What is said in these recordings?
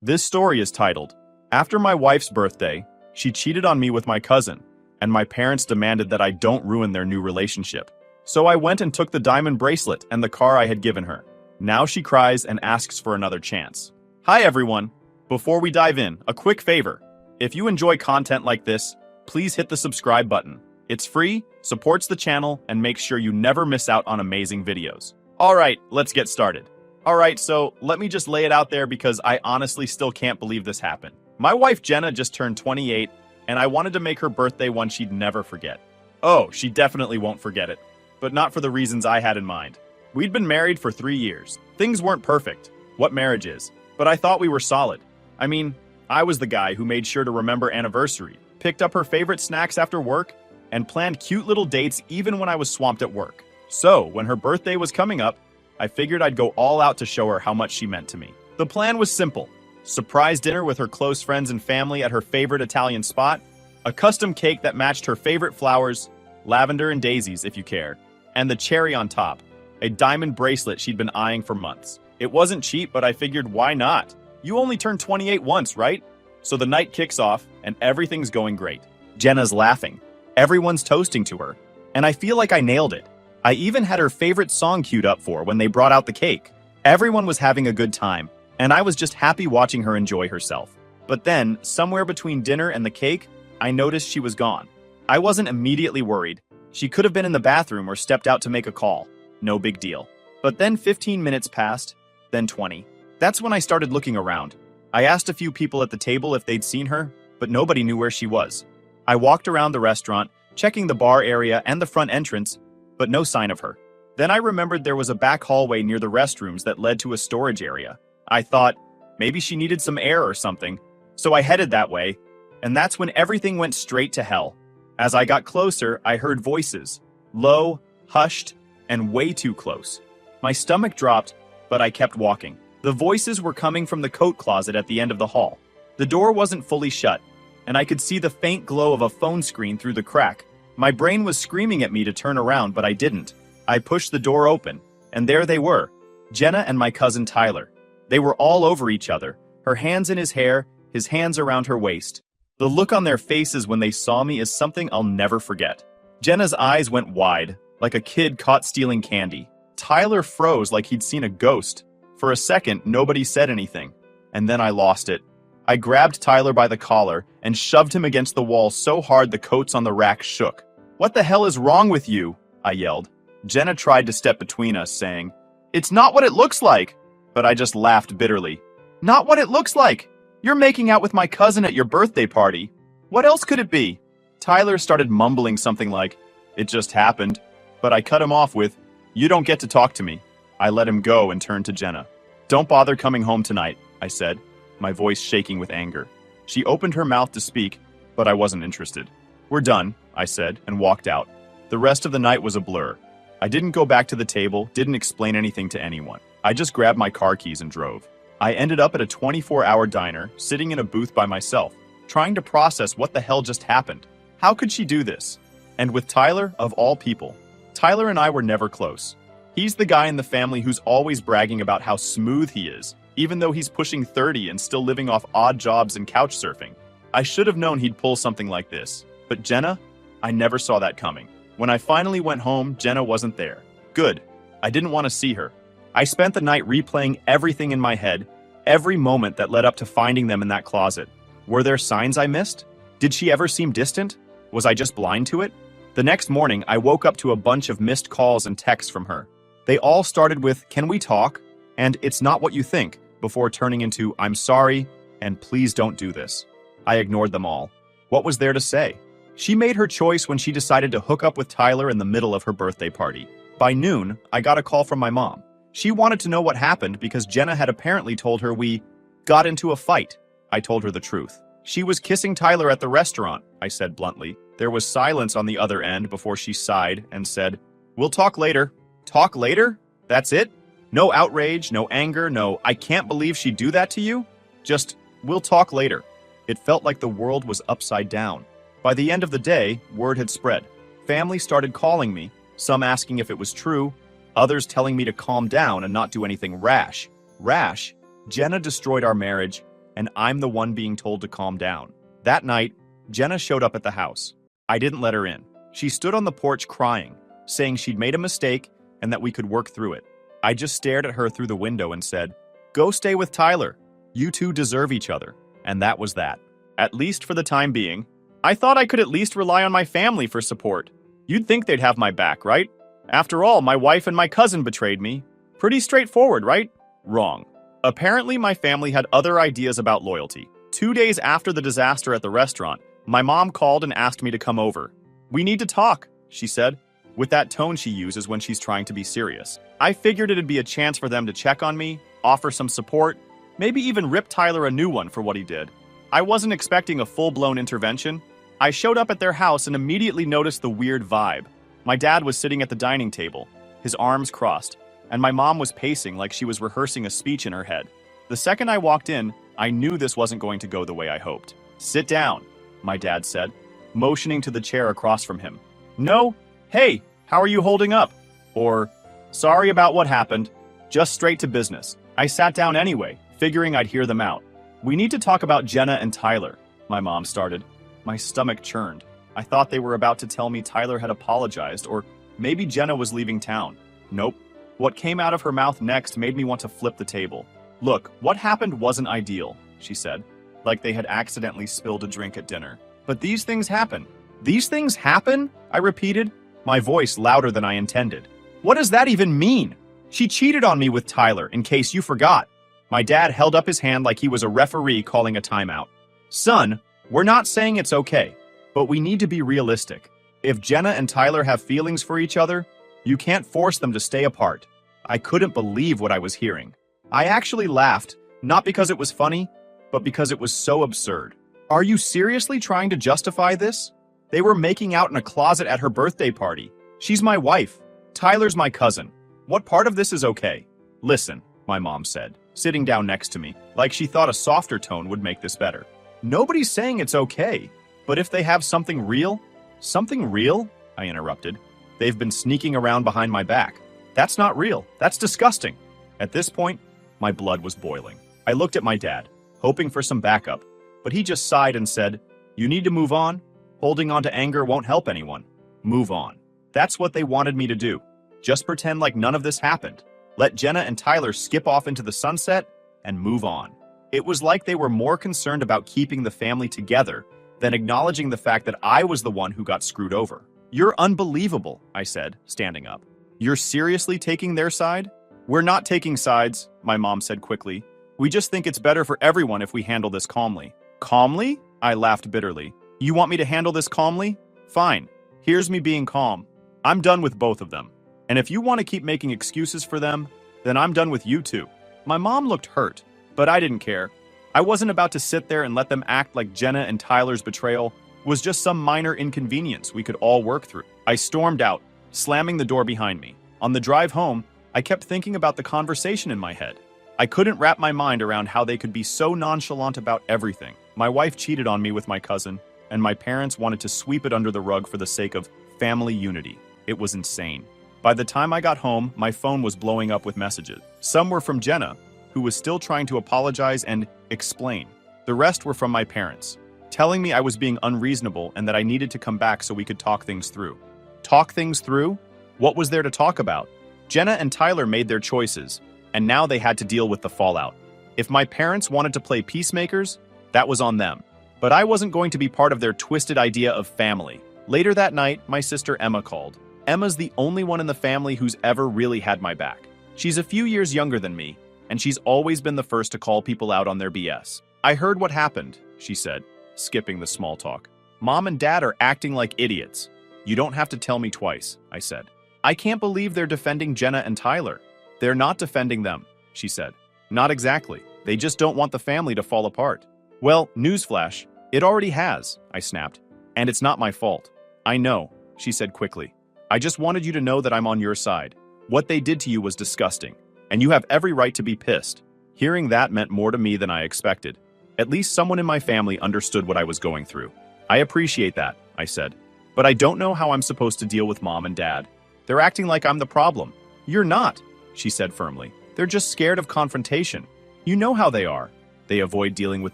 This story is titled, After My Wife's Birthday, She Cheated on Me with My Cousin, and My Parents Demanded That I Don't Ruin Their New Relationship. So I went and took the diamond bracelet and the car I had given her. Now she cries and asks for another chance. Hi everyone! Before we dive in, a quick favor. If you enjoy content like this, please hit the subscribe button. It's free, supports the channel, and makes sure you never miss out on amazing videos. Alright, let's get started. Alright, so let me just lay it out there because I honestly still can't believe this happened. My wife Jenna just turned 28, and I wanted to make her birthday one she'd never forget. Oh, she definitely won't forget it, but not for the reasons I had in mind. We'd been married for 3 years. Things weren't perfect. What marriage is. But I thought we were solid. I mean, I was the guy who made sure to remember anniversary, picked up her favorite snacks after work, and planned cute little dates even when I was swamped at work. So, when her birthday was coming up, I figured I'd go all out to show her how much she meant to me. The plan was simple. Surprise dinner with her close friends and family at her favorite Italian spot, a custom cake that matched her favorite flowers, lavender and daisies if you care, and the cherry on top, a diamond bracelet she'd been eyeing for months. It wasn't cheap, but I figured why not? You only turn 28 once, right? So the night kicks off, and everything's going great. Jenna's laughing. Everyone's toasting to her. And I feel like I nailed it. I even had her favorite song queued up for when they brought out the cake. Everyone was having a good time, and I was just happy watching her enjoy herself. But then, somewhere between dinner and the cake, I noticed she was gone. I wasn't immediately worried. She could have been in the bathroom or stepped out to make a call. No big deal. But then 15 minutes passed, then 20. That's when I started looking around. I asked a few people at the table if they'd seen her, but nobody knew where she was. I walked around the restaurant, checking the bar area and the front entrance, but no sign of her. Then I remembered there was a back hallway near the restrooms that led to a storage area. I thought, maybe she needed some air or something, so I headed that way, and that's when everything went straight to hell. As I got closer, I heard voices, low, hushed, and way too close. My stomach dropped, but I kept walking. The voices were coming from the coat closet at the end of the hall. The door wasn't fully shut, and I could see the faint glow of a phone screen through the crack. My brain was screaming at me to turn around, but I didn't. I pushed the door open, and there they were, Jenna and my cousin Tyler. They were all over each other, her hands in his hair, his hands around her waist. The look on their faces when they saw me is something I'll never forget. Jenna's eyes went wide, like a kid caught stealing candy. Tyler froze like he'd seen a ghost. For a second, nobody said anything, and then I lost it. I grabbed Tyler by the collar and shoved him against the wall so hard the coats on the rack shook. "What the hell is wrong with you?" I yelled. Jenna tried to step between us, saying, "It's not what it looks like." But I just laughed bitterly. "Not what it looks like? You're making out with my cousin at your birthday party. What else could it be?" Tyler started mumbling something like, "It just happened." But I cut him off with, "You don't get to talk to me." I let him go and turned to Jenna. "Don't bother coming home tonight," I said, my voice shaking with anger. She opened her mouth to speak, but I wasn't interested. "We're done," I said, and walked out. The rest of the night was a blur. I didn't go back to the table, didn't explain anything to anyone. I just grabbed my car keys and drove. I ended up at a 24-hour diner, sitting in a booth by myself, trying to process what the hell just happened. How could she do this? And with Tyler, of all people. Tyler and I were never close. He's the guy in the family who's always bragging about how smooth he is, even though he's pushing 30 and still living off odd jobs and couch surfing. I should have known he'd pull something like this. But Jenna? I never saw that coming. When I finally went home, Jenna wasn't there. Good. I didn't want to see her. I spent the night replaying everything in my head, every moment that led up to finding them in that closet. Were there signs I missed? Did she ever seem distant? Was I just blind to it? The next morning, I woke up to a bunch of missed calls and texts from her. They all started with, "Can we talk?" and "It's not what you think," before turning into, "I'm sorry," and "Please don't do this." I ignored them all. What was there to say? She made her choice when she decided to hook up with Tyler in the middle of her birthday party. By noon, I got a call from my mom. She wanted to know what happened because Jenna had apparently told her we got into a fight. I told her the truth. "She was kissing Tyler at the restaurant," I said bluntly. There was silence on the other end before she sighed and said, "We'll talk later." Talk later? That's it? No outrage, no anger, no "I can't believe she'd do that to you"? Just, "We'll talk later." It felt like the world was upside down. By the end of the day, word had spread. Family started calling me, some asking if it was true, others telling me to calm down and not do anything rash. Rash? Jenna destroyed our marriage, and I'm the one being told to calm down. That night, Jenna showed up at the house. I didn't let her in. She stood on the porch crying, saying she'd made a mistake and that we could work through it. I just stared at her through the window and said, "Go stay with Tyler. You two deserve each other." And that was that. At least for the time being. I thought I could at least rely on my family for support. You'd think they'd have my back, right? After all, my wife and my cousin betrayed me. Pretty straightforward, right? Wrong. Apparently, my family had other ideas about loyalty. 2 days after the disaster at the restaurant, my mom called and asked me to come over. "We need to talk," she said, with that tone she uses when she's trying to be serious. I figured it'd be a chance for them to check on me, offer some support, maybe even rip Tyler a new one for what he did. I wasn't expecting a full-blown intervention. I showed up at their house and immediately noticed the weird vibe. My dad was sitting at the dining table, his arms crossed, and my mom was pacing like she was rehearsing a speech in her head. The second I walked in, I knew this wasn't going to go the way I hoped. "Sit down," my dad said, motioning to the chair across from him. "No, hey, how are you holding up?" Or, "Sorry about what happened. Just straight to business." I sat down anyway, figuring I'd hear them out. "We need to talk about Jenna and Tyler," my mom started. My stomach churned. I thought they were about to tell me Tyler had apologized, or maybe Jenna was leaving town. Nope. What came out of her mouth next made me want to flip the table. "Look, what happened wasn't ideal," she said, like they had accidentally spilled a drink at dinner. "But these things happen." "These things happen?" I repeated, my voice louder than I intended. "What does that even mean? She cheated on me with Tyler, in case you forgot." My dad held up his hand like he was a referee calling a timeout. "Son, we're not saying it's okay, but we need to be realistic. If Jenna and Tyler have feelings for each other, you can't force them to stay apart." I couldn't believe what I was hearing. I actually laughed, not because it was funny, but because it was so absurd. "Are you seriously trying to justify this? They were making out in a closet at her birthday party. She's my wife. Tyler's my cousin. What part of this is okay?" "Listen," my mom said, sitting down next to me, like she thought a softer tone would make this better. "Nobody's saying it's okay, but if they have something real..." "Something real?" I interrupted. "They've been sneaking around behind my back. That's not real. That's disgusting." At this point, my blood was boiling. I looked at my dad, hoping for some backup, but he just sighed and said, "You need to move on. Holding on to anger won't help anyone. Move on." That's what they wanted me to do. Just pretend like none of this happened. Let Jenna and Tyler skip off into the sunset and move on. It was like they were more concerned about keeping the family together than acknowledging the fact that I was the one who got screwed over. "You're unbelievable," I said, standing up. "You're seriously taking their side?" "We're not taking sides," my mom said quickly. "We just think it's better for everyone if we handle this calmly." "Calmly?" I laughed bitterly. "You want me to handle this calmly? Fine. Here's me being calm. I'm done with both of them. And if you want to keep making excuses for them, then I'm done with you too." My mom looked hurt, but I didn't care. I wasn't about to sit there and let them act like Jenna and Tyler's betrayal was just some minor inconvenience we could all work through. I stormed out, slamming the door behind me. On the drive home, I kept thinking about the conversation in my head. I couldn't wrap my mind around how they could be so nonchalant about everything. My wife cheated on me with my cousin, and my parents wanted to sweep it under the rug for the sake of family unity. It was insane. By the time I got home, my phone was blowing up with messages. Some were from Jenna, who was still trying to apologize and explain. The rest were from my parents, telling me I was being unreasonable and that I needed to come back so we could talk things through. Talk things through? What was there to talk about? Jenna and Tyler made their choices, and now they had to deal with the fallout. If my parents wanted to play peacemakers, that was on them. But I wasn't going to be part of their twisted idea of family. Later that night, my sister Emma called. Emma's the only one in the family who's ever really had my back. She's a few years younger than me, and she's always been the first to call people out on their BS. "I heard what happened," she said, skipping the small talk. "Mom and Dad are acting like idiots." "You don't have to tell me twice," I said. "I can't believe they're defending Jenna and Tyler." "They're not defending them," she said. "Not exactly. They just don't want the family to fall apart." "Well, newsflash, it already has," I snapped. "And it's not my fault." "I know," she said quickly. "I just wanted you to know that I'm on your side. What they did to you was disgusting, and you have every right to be pissed." Hearing that meant more to me than I expected. At least someone in my family understood what I was going through. "I appreciate that," I said. "But I don't know how I'm supposed to deal with Mom and Dad. They're acting like I'm the problem." "You're not," she said firmly. "They're just scared of confrontation. You know how they are. They avoid dealing with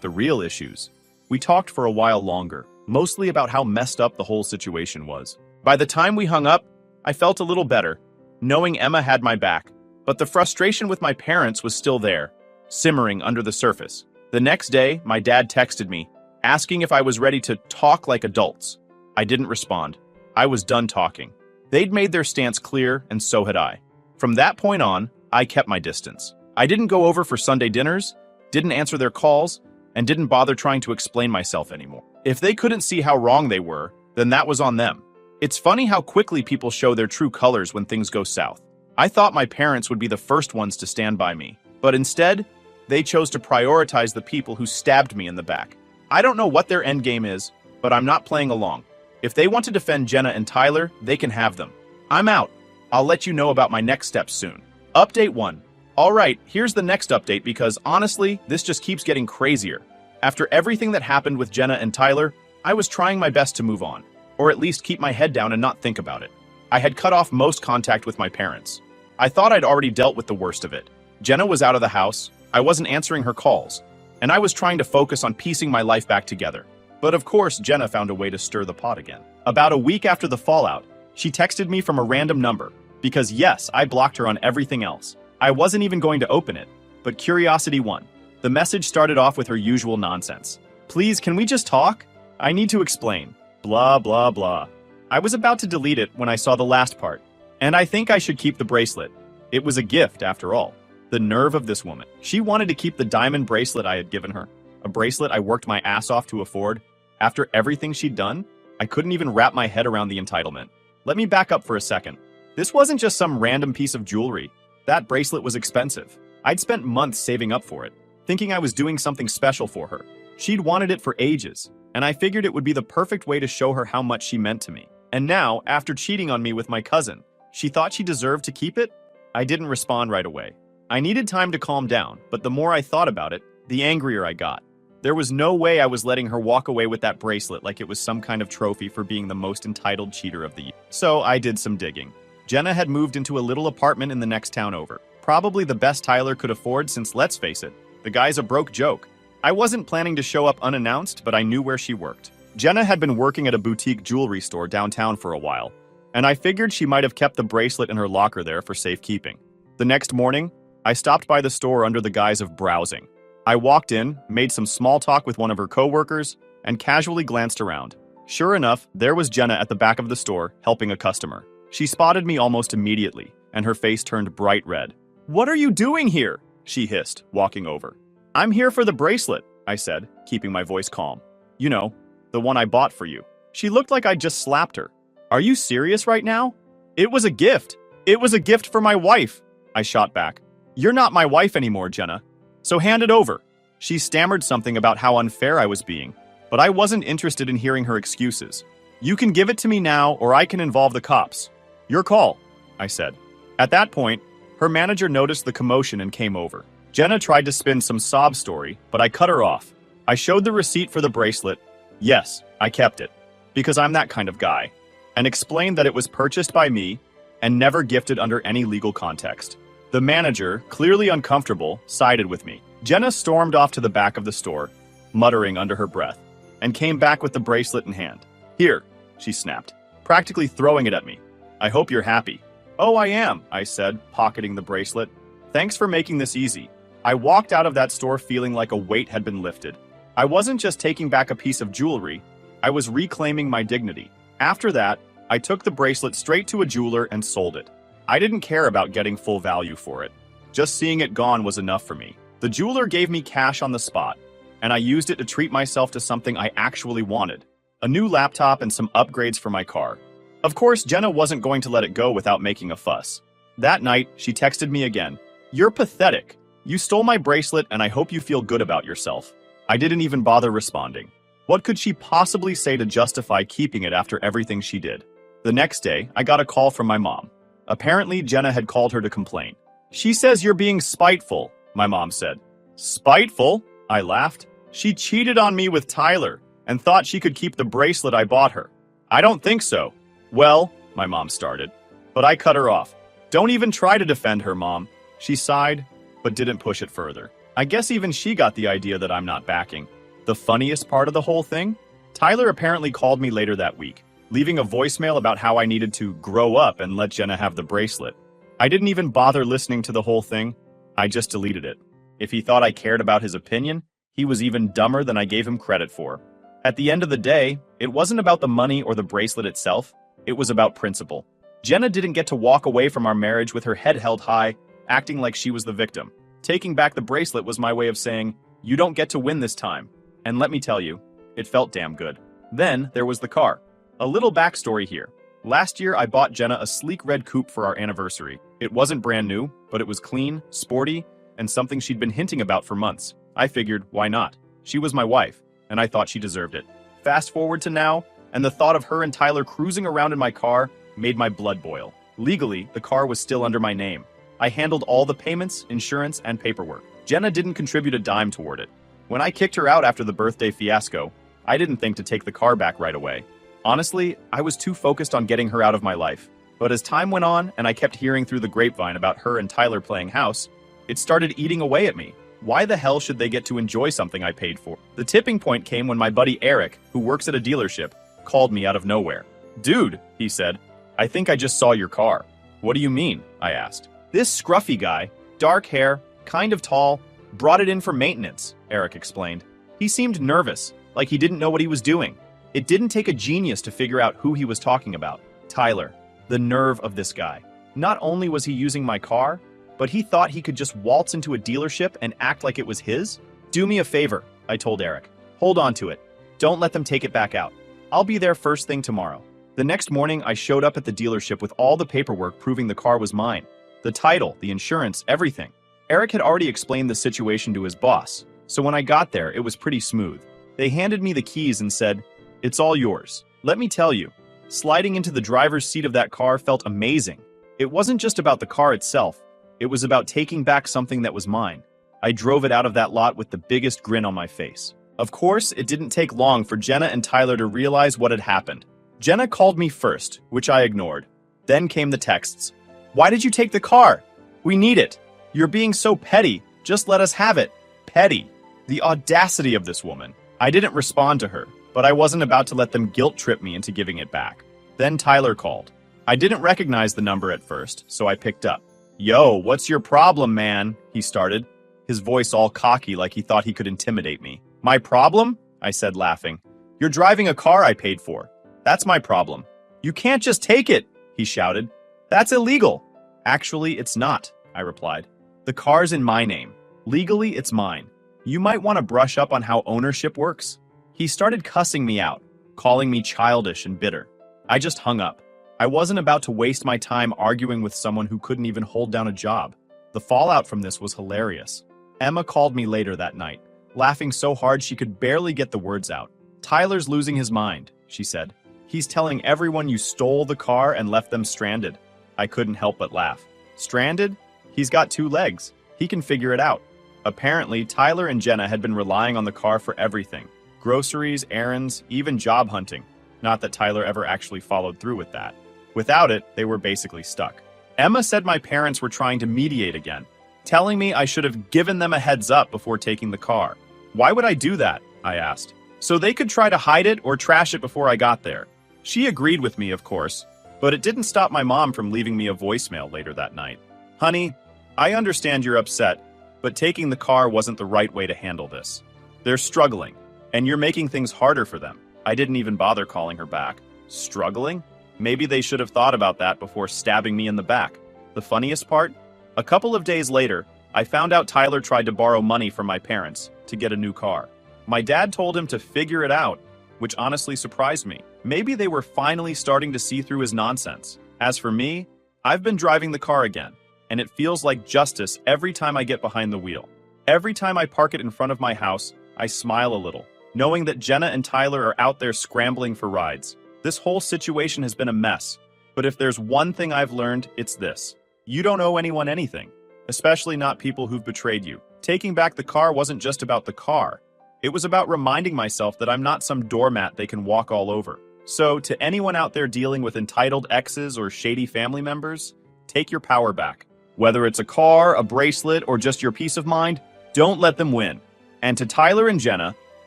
the real issues. We talked for a while longer, mostly about how messed up the whole situation was. By the time we hung up, I felt a little better, knowing Emma had my back. But the frustration with my parents was still there, simmering under the surface. The next day, my dad texted me, asking if I was ready to talk like adults. I didn't respond. I was done talking. They'd made their stance clear, and so had I. From that point on, I kept my distance. I didn't go over for Sunday dinners, didn't answer their calls, and didn't bother trying to explain myself anymore. If they couldn't see how wrong they were, then that was on them. It's funny how quickly people show their true colors when things go south. I thought my parents would be the first ones to stand by me, but instead, they chose to prioritize the people who stabbed me in the back. I don't know what their endgame is, but I'm not playing along. If they want to defend Jenna and Tyler, they can have them. I'm out. I'll let you know about my next steps soon. Update 1. Alright, here's the next update because honestly, this just keeps getting crazier. After everything that happened with Jenna and Tyler, I was trying my best to move on, or at least keep my head down and not think about it. I had cut off most contact with my parents. I thought I'd already dealt with the worst of it. Jenna was out of the house, I wasn't answering her calls, and I was trying to focus on piecing my life back together. But of course, Jenna found a way to stir the pot again. About a week after the fallout, she texted me from a random number, because yes, I blocked her on everything else. I wasn't even going to open it, but curiosity won. The message started off with her usual nonsense. Please, can we just talk? I need to explain. Blah, blah, blah. I was about to delete it when I saw the last part. And I think I should keep the bracelet. It was a gift, after all. The nerve of this woman. She wanted to keep the diamond bracelet I had given her. A bracelet I worked my ass off to afford. After everything she'd done, I couldn't even wrap my head around the entitlement. Let me back up for a second. This wasn't just some random piece of jewelry. That bracelet was expensive. I'd spent months saving up for it, thinking I was doing something special for her. She'd wanted it for ages, and I figured it would be the perfect way to show her how much she meant to me. And now, after cheating on me with my cousin, she thought she deserved to keep it? I didn't respond right away. I needed time to calm down, but the more I thought about it, the angrier I got. There was no way I was letting her walk away with that bracelet like it was some kind of trophy for being the most entitled cheater of the year. So I did some digging. Jenna had moved into a little apartment in the next town over. Probably the best Tyler could afford since, let's face it, the guy's a broke joke. I wasn't planning to show up unannounced, but I knew where she worked. Jenna had been working at a boutique jewelry store downtown for a while, and I figured she might have kept the bracelet in her locker there for safekeeping. The next morning, I stopped by the store under the guise of browsing. I walked in, made some small talk with one of her coworkers, and casually glanced around. Sure enough, there was Jenna at the back of the store, helping a customer. She spotted me almost immediately, and her face turned bright red. "What are you doing here?" she hissed, walking over. "I'm here for the bracelet," I said, keeping my voice calm. "You know, the one I bought for you." She looked like I'd just slapped her. "Are you serious right now?" "It was a gift. It was a gift for my wife," I shot back. "You're not my wife anymore, Jenna. So hand it over." She stammered something about how unfair I was being, but I wasn't interested in hearing her excuses. "You can give it to me now, or I can involve the cops." "Your call," I said. At that point, her manager noticed the commotion and came over. Jenna tried to spin some sob story, but I cut her off. I showed the receipt for the bracelet. Yes, I kept it, because I'm that kind of guy, and explained that it was purchased by me and never gifted under any legal context. The manager, clearly uncomfortable, sided with me. Jenna stormed off to the back of the store, muttering under her breath, and came back with the bracelet in hand. "Here," she snapped, practically throwing it at me. "I hope you're happy." "Oh, I am," I said, pocketing the bracelet. "Thanks for making this easy." I walked out of that store feeling like a weight had been lifted. I wasn't just taking back a piece of jewelry, I was reclaiming my dignity. After that, I took the bracelet straight to a jeweler and sold it. I didn't care about getting full value for it. Just seeing it gone was enough for me. The jeweler gave me cash on the spot, and I used it to treat myself to something I actually wanted. A new laptop and some upgrades for my car. Of course, Jenna wasn't going to let it go without making a fuss. That night, she texted me again. "You're pathetic. You stole my bracelet and I hope you feel good about yourself." I didn't even bother responding. What could she possibly say to justify keeping it after everything she did? The next day, I got a call from my mom. Apparently, Jenna had called her to complain. "She says you're being spiteful," my mom said. "Spiteful?" I laughed. "She cheated on me with Tyler and thought she could keep the bracelet I bought her." "I don't think so." "Well," my mom started, but I cut her off. "Don't even try to defend her, Mom." She sighed, but didn't push it further. I guess even she got the idea that I'm not backing. The funniest part of the whole thing? Tyler apparently called me later that week, leaving a voicemail about how I needed to grow up and let Jenna have the bracelet. I didn't even bother listening to the whole thing. I just deleted it. If he thought I cared about his opinion, he was even dumber than I gave him credit for. At the end of the day, it wasn't about the money or the bracelet itself. It was about principle. Jenna didn't get to walk away from our marriage with her head held high, acting like she was the victim. Taking back the bracelet was my way of saying, "You don't get to win this time." And let me tell you, it felt damn good. Then there was the car. A little backstory here. Last year, I bought Jenna a sleek red coupe for our anniversary. It wasn't brand new, but it was clean, sporty, and something she'd been hinting about for months. I figured, why not? She was my wife, and I thought she deserved it. Fast forward to now, and the thought of her and Tyler cruising around in my car made my blood boil. Legally, the car was still under my name. I handled all the payments, insurance, and paperwork. Jenna didn't contribute a dime toward it. When I kicked her out after the birthday fiasco, I didn't think to take the car back right away. Honestly, I was too focused on getting her out of my life. But as time went on and I kept hearing through the grapevine about her and Tyler playing house, it started eating away at me. Why the hell should they get to enjoy something I paid for? The tipping point came when my buddy Eric, who works at a dealership, called me out of nowhere. "Dude," he said, "I think I just saw your car." "What do you mean?" I asked. "This scruffy guy, dark hair, kind of tall, brought it in for maintenance," Eric explained. He seemed nervous, like he didn't know what he was doing. It didn't take a genius to figure out who he was talking about. Tyler. The nerve of this guy. Not only was he using my car, but he thought he could just waltz into a dealership and act like it was his? "Do me a favor," I told Eric. "Hold on to it. Don't let them take it back out. I'll be there first thing tomorrow." The next morning, I showed up at the dealership with all the paperwork proving the car was mine. The title, the insurance, everything. Eric had already explained the situation to his boss, so when I got there, it was pretty smooth. They handed me the keys and said, "It's all yours." Let me tell you, sliding into the driver's seat of that car felt amazing. It wasn't just about the car itself. It was about taking back something that was mine. I drove it out of that lot with the biggest grin on my face. Of course, it didn't take long for Jenna and Tyler to realize what had happened. Jenna called me first, which I ignored. Then came the texts. "Why did you take the car? We need it. You're being so petty. Just let us have it." Petty. The audacity of this woman. I didn't respond to her, but I wasn't about to let them guilt trip me into giving it back. Then Tyler called. I didn't recognize the number at first, so I picked up. "Yo, what's your problem, man?" he started, his voice all cocky like he thought he could intimidate me. "My problem?" I said, laughing. "You're driving a car I paid for. That's my problem." "You can't just take it," he shouted. "That's illegal." "Actually, it's not," I replied. "The car's in my name. Legally, it's mine. You might want to brush up on how ownership works." He started cussing me out, calling me childish and bitter. I just hung up. I wasn't about to waste my time arguing with someone who couldn't even hold down a job. The fallout from this was hilarious. Emma called me later that night, laughing so hard she could barely get the words out. "Tyler's losing his mind," she said. "He's telling everyone you stole the car and left them stranded." I couldn't help but laugh. Stranded? He's got 2 legs. He can figure it out. Apparently, Tyler and Jenna had been relying on the car for everything. Groceries, errands, even job hunting. Not that Tyler ever actually followed through with that. Without it, they were basically stuck. Emma said my parents were trying to mediate again, telling me I should have given them a heads up before taking the car. "Why would I do that?" I asked. "So they could try to hide it or trash it before I got there." She agreed with me, of course, but it didn't stop my mom from leaving me a voicemail later that night. "Honey, I understand you're upset, but taking the car wasn't the right way to handle this. They're struggling, and you're making things harder for them." I didn't even bother calling her back. Struggling? Maybe they should have thought about that before stabbing me in the back. The funniest part? A couple of days later, I found out Tyler tried to borrow money from my parents to get a new car. My dad told him to figure it out, which honestly surprised me. Maybe they were finally starting to see through his nonsense. As for me, I've been driving the car again, and it feels like justice every time I get behind the wheel. Every time I park it in front of my house, I smile a little, knowing that Jenna and Tyler are out there scrambling for rides. This whole situation has been a mess, but if there's one thing I've learned, it's this. You don't owe anyone anything, especially not people who've betrayed you. Taking back the car wasn't just about the car. It was about reminding myself that I'm not some doormat they can walk all over. So, to anyone out there dealing with entitled exes or shady family members, take your power back. Whether it's a car, a bracelet, or just your peace of mind, Don't let them win. And to Tyler and Jenna,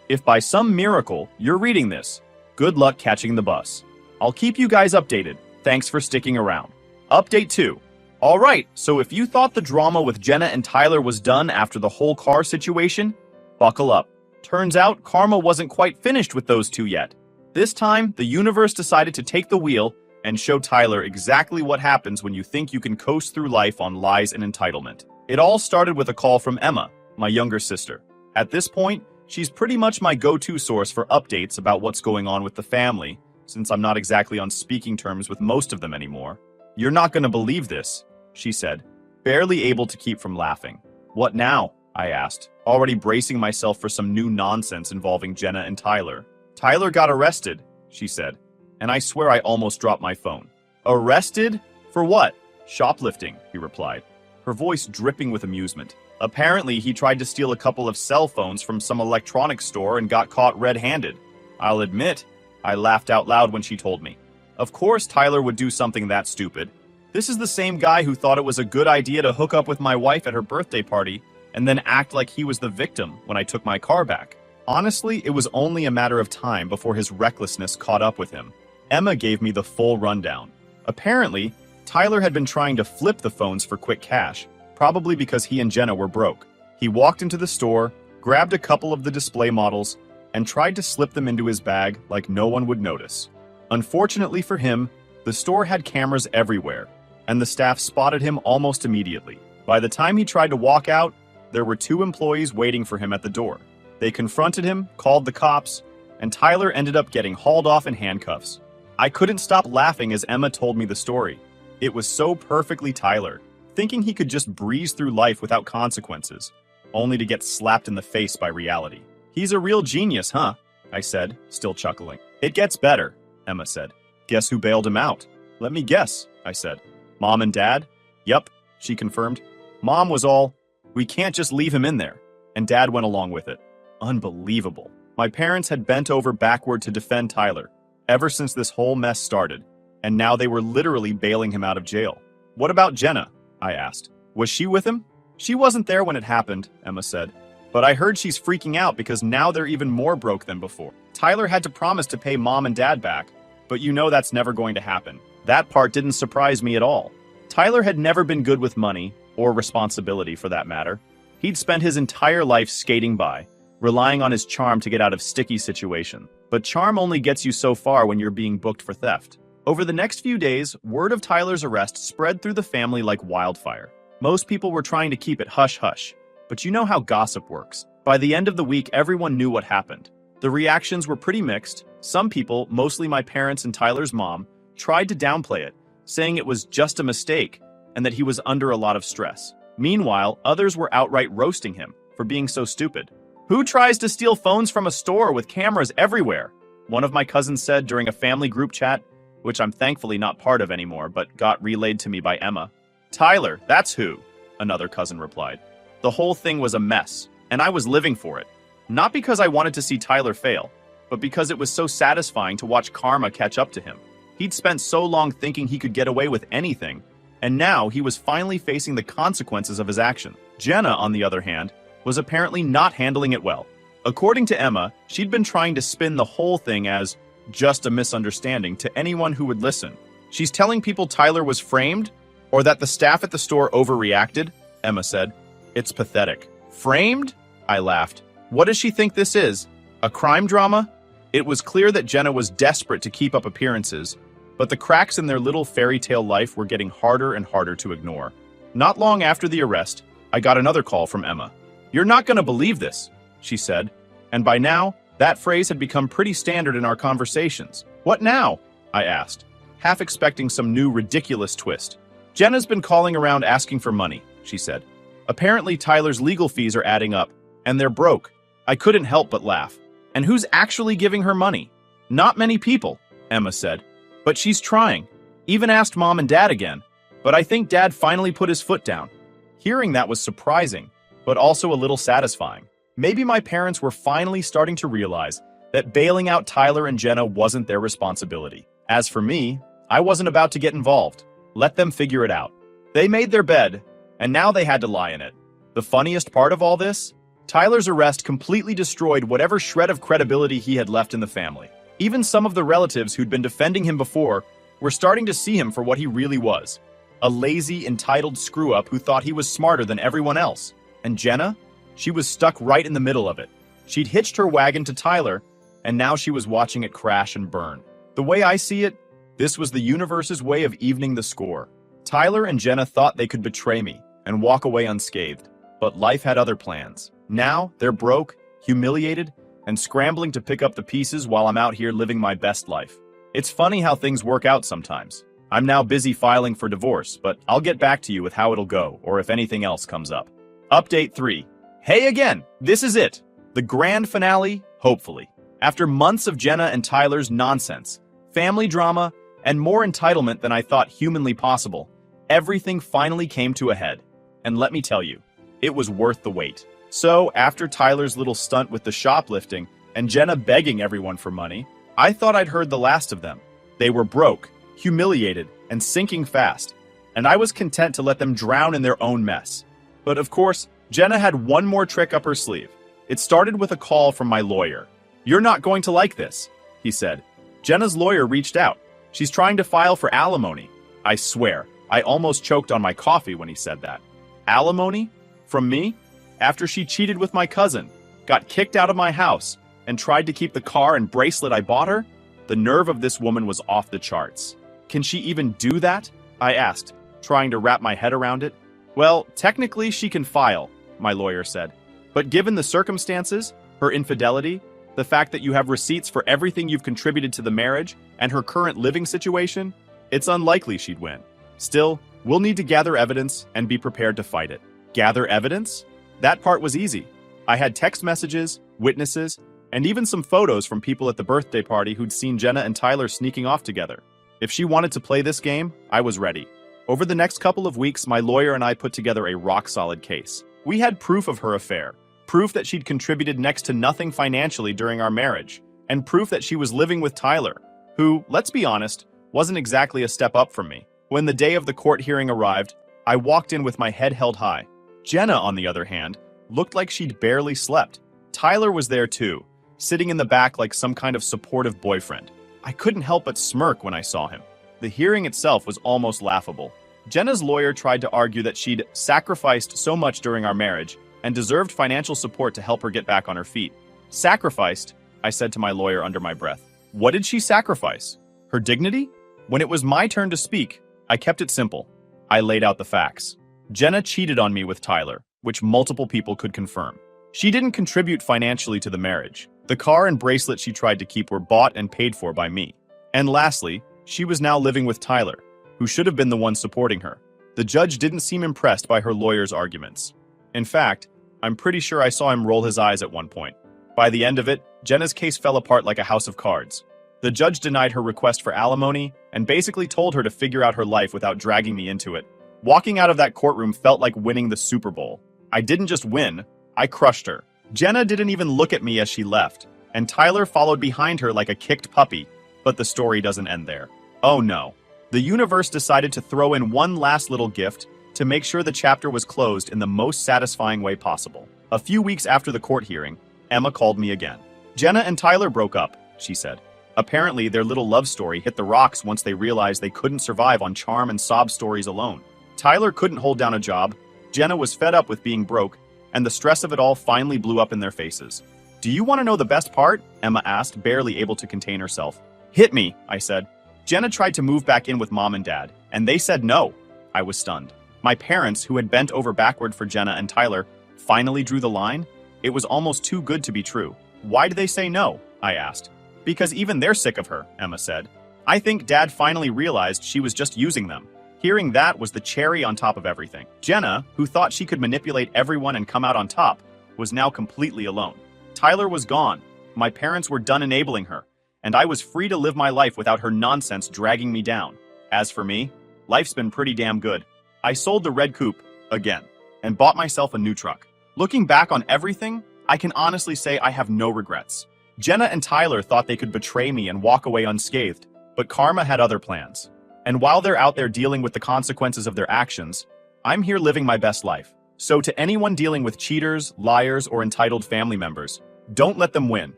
if by some miracle you're reading this, good luck catching the bus. I'll keep you guys updated. Thanks for sticking around. Update 2. Alright, so if you thought the drama with Jenna and Tyler was done after the whole car situation, buckle up. Turns out karma wasn't quite finished with those two yet. This time, the universe decided to take the wheel and show Tyler exactly what happens when you think you can coast through life on lies and entitlement. It all started with a call from Emma, my younger sister. At this point, she's pretty much my go-to source for updates about what's going on with the family, since I'm not exactly on speaking terms with most of them anymore. You're not gonna believe this, she said, barely able to keep from laughing. What now? I asked, already bracing myself for some new nonsense involving Jenna and Tyler. Tyler got arrested, she said, and I swear I almost dropped my phone. Arrested? For what? Shoplifting, he replied, her voice dripping with amusement. Apparently, he tried to steal a couple of cell phones from some electronics store and got caught red-handed. I'll admit, I laughed out loud when she told me. Of course Tyler would do something that stupid. This is the same guy who thought it was a good idea to hook up with my wife at her birthday party and then act like he was the victim when I took my car back. Honestly, it was only a matter of time before his recklessness caught up with him. Emma gave me the full rundown. Apparently, Tyler had been trying to flip the phones for quick cash, probably because he and Jenna were broke. He walked into the store, grabbed a couple of the display models, and tried to slip them into his bag like no one would notice. Unfortunately for him, the store had cameras everywhere, and the staff spotted him almost immediately. By the time he tried to walk out, there were 2 employees waiting for him at the door. They confronted him, called the cops, and Tyler ended up getting hauled off in handcuffs. I couldn't stop laughing as Emma told me the story. It was so perfectly Tyler, thinking he could just breeze through life without consequences, only to get slapped in the face by reality. He's a real genius, huh? I said, still chuckling. It gets better, Emma said. Guess who bailed him out? Let me guess, I said. Mom and Dad? Yup, she confirmed. Mom was all, we can't just leave him in there, and Dad went along with it. Unbelievable. My parents had bent over backward to defend Tyler, ever since this whole mess started, and now they were literally bailing him out of jail. What about Jenna? I asked. Was she with him? She wasn't there when it happened, Emma said. But I heard she's freaking out because now they're even more broke than before. Tyler had to promise to pay Mom and Dad back, but you know that's never going to happen. That part didn't surprise me at all. Tyler had never been good with money, or responsibility for that matter. He'd spent his entire life skating by, relying on his charm to get out of sticky situations. But charm only gets you so far when you're being booked for theft. Over the next few days, word of Tyler's arrest spread through the family like wildfire. Most people were trying to keep it hush-hush, but you know how gossip works. By the end of the week, everyone knew what happened. The reactions were pretty mixed. Some people, mostly my parents and Tyler's mom, tried to downplay it, saying it was just a mistake and that he was under a lot of stress. Meanwhile, others were outright roasting him for being so stupid. Who tries to steal phones from a store with cameras everywhere? One of my cousins said during a family group chat, which I'm thankfully not part of anymore, but got relayed to me by Emma. Tyler, that's who, another cousin replied. The whole thing was a mess, and I was living for it. Not because I wanted to see Tyler fail, but because it was so satisfying to watch karma catch up to him. He'd spent so long thinking he could get away with anything, and now he was finally facing the consequences of his action. Jenna, on the other hand, was apparently not handling it well. According to Emma, she'd been trying to spin the whole thing as just a misunderstanding to anyone who would listen. She's telling people Tyler was framed, or that the staff at the store overreacted, Emma said. It's pathetic. Framed? I laughed. What does she think this is? A crime drama? It was clear that Jenna was desperate to keep up appearances, but the cracks in their little fairy tale life were getting harder and harder to ignore. Not long after the arrest, I got another call from Emma. You're not going to believe this, she said, and by now, that phrase had become pretty standard in our conversations. What now? I asked, half expecting some new ridiculous twist. Jenna's been calling around asking for money, she said. Apparently Tyler's legal fees are adding up, and they're broke. I couldn't help but laugh. And who's actually giving her money? Not many people, Emma said. But she's trying. Even asked Mom and Dad again. But I think Dad finally put his foot down. Hearing that was surprising, but also a little satisfying. Maybe my parents were finally starting to realize that bailing out Tyler and Jenna wasn't their responsibility. As for me, I wasn't about to get involved. Let them figure it out. They made their bed, and now they had to lie in it. The funniest part of all this? Tyler's arrest completely destroyed whatever shred of credibility he had left in the family. Even some of the relatives who'd been defending him before were starting to see him for what he really was. A lazy, entitled screw-up who thought he was smarter than everyone else. And Jenna? She was stuck right in the middle of it. She'd hitched her wagon to Tyler, and now she was watching it crash and burn. The way I see it, this was the universe's way of evening the score. Tyler and Jenna thought they could betray me and walk away unscathed, but life had other plans. Now, they're broke, humiliated, and scrambling to pick up the pieces while I'm out here living my best life. It's funny how things work out sometimes. I'm now busy filing for divorce, but I'll get back to you with how it'll go, or if anything else comes up. Update 3. Hey again! This is it! The grand finale, hopefully. After months of Jenna and Tyler's nonsense, family drama, and more entitlement than I thought humanly possible, everything finally came to a head. And let me tell you, it was worth the wait. So, after Tyler's little stunt with the shoplifting and Jenna begging everyone for money, I thought I'd heard the last of them. They were broke, humiliated, and sinking fast, and I was content to let them drown in their own mess. But of course, Jenna had one more trick up her sleeve. It started with a call from my lawyer. "You're not going to like this," he said. Jenna's lawyer reached out. "She's trying to file for alimony." I swear, I almost choked on my coffee when he said that. Alimony? From me? After she cheated with my cousin, got kicked out of my house, and tried to keep the car and bracelet I bought her? The nerve of this woman was off the charts. Can she even do that? I asked, trying to wrap my head around it. Well, technically she can file, my lawyer said. But given the circumstances, her infidelity, the fact that you have receipts for everything you've contributed to the marriage, and her current living situation, it's unlikely she'd win. Still, we'll need to gather evidence and be prepared to fight it. Gather evidence? That part was easy. I had text messages, witnesses, and even some photos from people at the birthday party who'd seen Jenna and Tyler sneaking off together. If she wanted to play this game, I was ready. Over the next couple of weeks, my lawyer and I put together a rock-solid case. We had proof of her affair, proof that she'd contributed next to nothing financially during our marriage, and proof that she was living with Tyler, who, let's be honest, wasn't exactly a step up from me. When the day of the court hearing arrived, I walked in with my head held high. Jenna, on the other hand, looked like she'd barely slept. Tyler was there too, sitting in the back like some kind of supportive boyfriend. I couldn't help but smirk when I saw him. The hearing itself was almost laughable. Jenna's lawyer tried to argue that she'd sacrificed so much during our marriage and deserved financial support to help her get back on her feet. Sacrificed? I said to my lawyer under my breath. What did she sacrifice? Her dignity? When it was my turn to speak, I kept it simple. I laid out the facts. Jenna cheated on me with Tyler, which multiple people could confirm. She didn't contribute financially to the marriage. The car and bracelet she tried to keep were bought and paid for by me. And lastly, she was now living with Tyler, who should have been the one supporting her. The judge didn't seem impressed by her lawyer's arguments. In fact, I'm pretty sure I saw him roll his eyes at one point. By the end of it, Jenna's case fell apart like a house of cards. The judge denied her request for alimony and basically told her to figure out her life without dragging me into it. Walking out of that courtroom felt like winning the Super Bowl. I didn't just win, I crushed her. Jenna didn't even look at me as she left, and Tyler followed behind her like a kicked puppy. But the story doesn't end there. Oh no. The universe decided to throw in one last little gift to make sure the chapter was closed in the most satisfying way possible. A few weeks after the court hearing, Emma called me again. Jenna and Tyler broke up, she said. Apparently, their little love story hit the rocks once they realized they couldn't survive on charm and sob stories alone. Tyler couldn't hold down a job, Jenna was fed up with being broke, and the stress of it all finally blew up in their faces. Do you want to know the best part? Emma asked, barely able to contain herself. Hit me, I said. Jenna tried to move back in with mom and dad, and they said no. I was stunned. My parents, who had bent over backward for Jenna and Tyler, finally drew the line? It was almost too good to be true. Why did they say no? I asked. Because even they're sick of her, Emma said. I think Dad finally realized she was just using them. Hearing that was the cherry on top of everything. Jenna, who thought she could manipulate everyone and come out on top, was now completely alone. Tyler was gone. My parents were done enabling her, and I was free to live my life without her nonsense dragging me down. As for me, life's been pretty damn good. I sold the red coupe, again, and bought myself a new truck. Looking back on everything, I can honestly say I have no regrets. Jenna and Tyler thought they could betray me and walk away unscathed, but karma had other plans. And while they're out there dealing with the consequences of their actions, I'm here living my best life. So to anyone dealing with cheaters, liars, or entitled family members, don't let them win.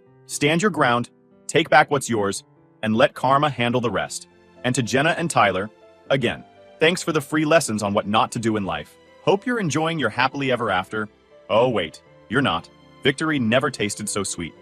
Stand your ground, take back what's yours, and let karma handle the rest. And to Jenna and Tyler, again, thanks for the free lessons on what not to do in life. Hope you're enjoying your happily ever after. Oh wait, you're not. Victory never tasted so sweet.